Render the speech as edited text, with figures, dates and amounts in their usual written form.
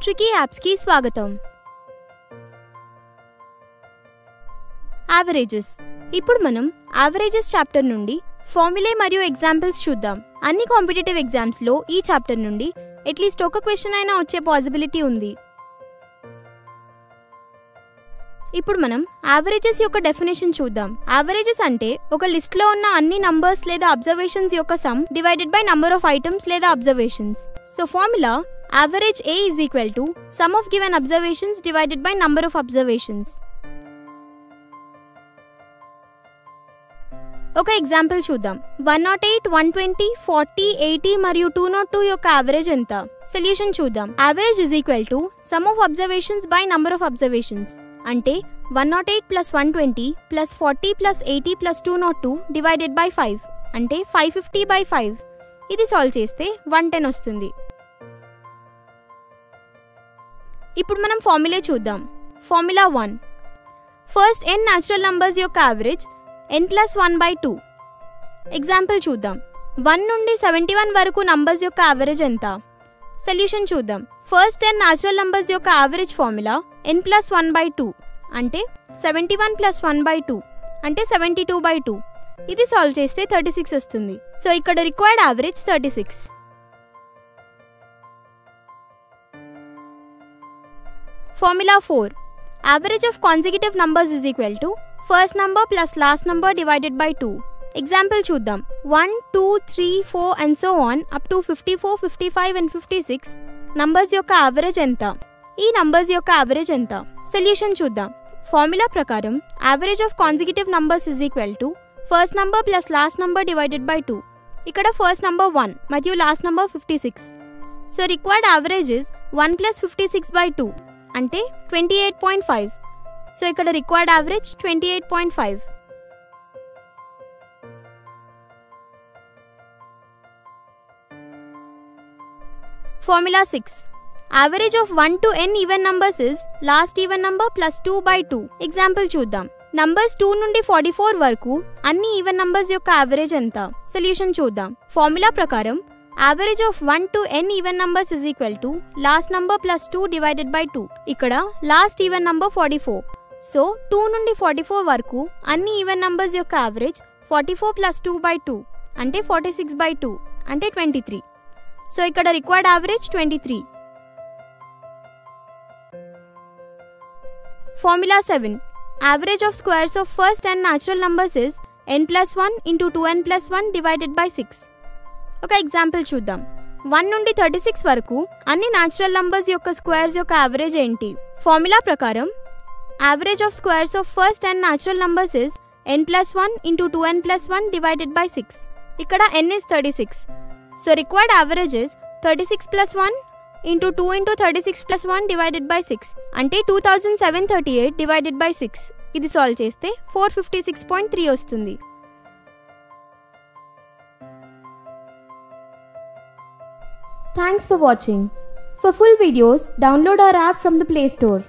Tricky apps కి స్వాగతం. Averages. ఇప్పుడు మనం యావరేజెస్ చాప్టర్ నుండి ఫార్ములే మరియు ఎగ్జాంపుల్స్ చూద్దాం. అన్ని కాంపిటేటివ్ ఎగ్జామ్స్ లో ఈ చాప్టర్ నుండి అట్లీస్ట్ ఒక క్వశ్చన్ అయినా వచ్చే పాసిబిలిటీ ఉంది. ఇప్పుడు మనం యావరేజెస్ యొక్క డెఫినేషన్ చూద్దాం. యావరేజెస్ అంటే ఒక లిస్ట్ లో ఉన్న అన్ని నంబర్స్ లేదా అబ్జర్వేషన్స్ యొక్క sum divided by number of items లేదా observations. So formula average A is equal to sum of given observations divided by number of observations. ఒక ఎగ్జాంపుల్ చూద్దాం. 108, 120, 40, 80 మరియు 202 యొక్క యావరేజ్ ఎంత? సొల్యూషన్ చూద్దాం. Average is equal to sum of observations by number of observations. అంటే 108 plus 120 plus 40 plus 80 plus 202 divided by 5 అంటే 550 by 5. ఇది solve చేస్తే 110 వస్తుంది. ఇప్పుడు మనం ఫార్ములా చూద్దాం. Formula 1. First n natural numbers యొక్క యావరేజ్ n+1/2. ఎగ్జాంపుల్ చూద్దాం. 1 నుండి 71 వరకు నంబర్స్ యొక్క యావరేజ్ ఎంత? సొల్యూషన్ చూద్దాం. ఫస్ట్ n న్యాచురల్ నంబర్స్ యొక్క యావరేజ్ ఫార్ములా n+1/2 అంటే 71 + 1/2 అంటే 72/2. ఇది సాల్వ్ చేస్తే 36 వస్తుంది. సో ఇక్కడ required average 36. Formula 4. Average of consecutive numbers is equal to first number plus last number divided by 2. Example చూద్దాం. 1, 2, 3, 4 and so on up to 54, 55 and 56 numbers యొక్క average ఎంత? ఈ numbers యొక్క యావరేజ్ ఎంత? సొల్యూషన్ చూద్దాం. ఫార్ములా ప్రకారం average of consecutive numbers is equal to first number plus last number divided by 2. ఇక్కడ first number 1 మరియు last number 56. So required average is 1 plus 56/2. అంటే 28.5. సో ఇక్కడ required average 28.5. Formula 6. Average of 1 to n even numbers is last even number plus 2/2. Example చూద్దాం. Numbers 2 నుండి 44 వరకు అన్ని even numbers యొక్క average ఎంత? సొల్యూషన్ చూద్దాం. ఫార్ములా ప్రకారం average of 1 to n even numbers is equal to last number plus 2 divided by 2. ఇక్కడ last even number 44. So 2 నుండి 44 వరకు అన్ని ఈవెన్ నంబర్స్ యొక్క యావరేజ్ 44 plus 2/2 అంటే 46/2 అంటే 23. సో ఇక్కడ required average 23. Formula 7. Average of squares of first n natural numbers is n+1 into 2n+1 divided by 6. ఒక example చూద్దాం. 1 నుండి 36 వరకు అన్ని న్యాచురల్ నంబర్స్ యొక్క స్క్వేర్స్ యొక్క యావరేజ్ ఏంటి? ఫార్ములా ప్రకారం average of squares of first n natural numbers is n+1 into 2n+1 divided by 6. ఇక్కడ n is 36. So required average is 36 + 1 into 2 into 36 + 1 divided by 6 అంటే 2738 divided by 6. ఇది solve చేస్తే 456.3 వస్తుంది. Thanks for watching. For full videos, download our app from the Play Store.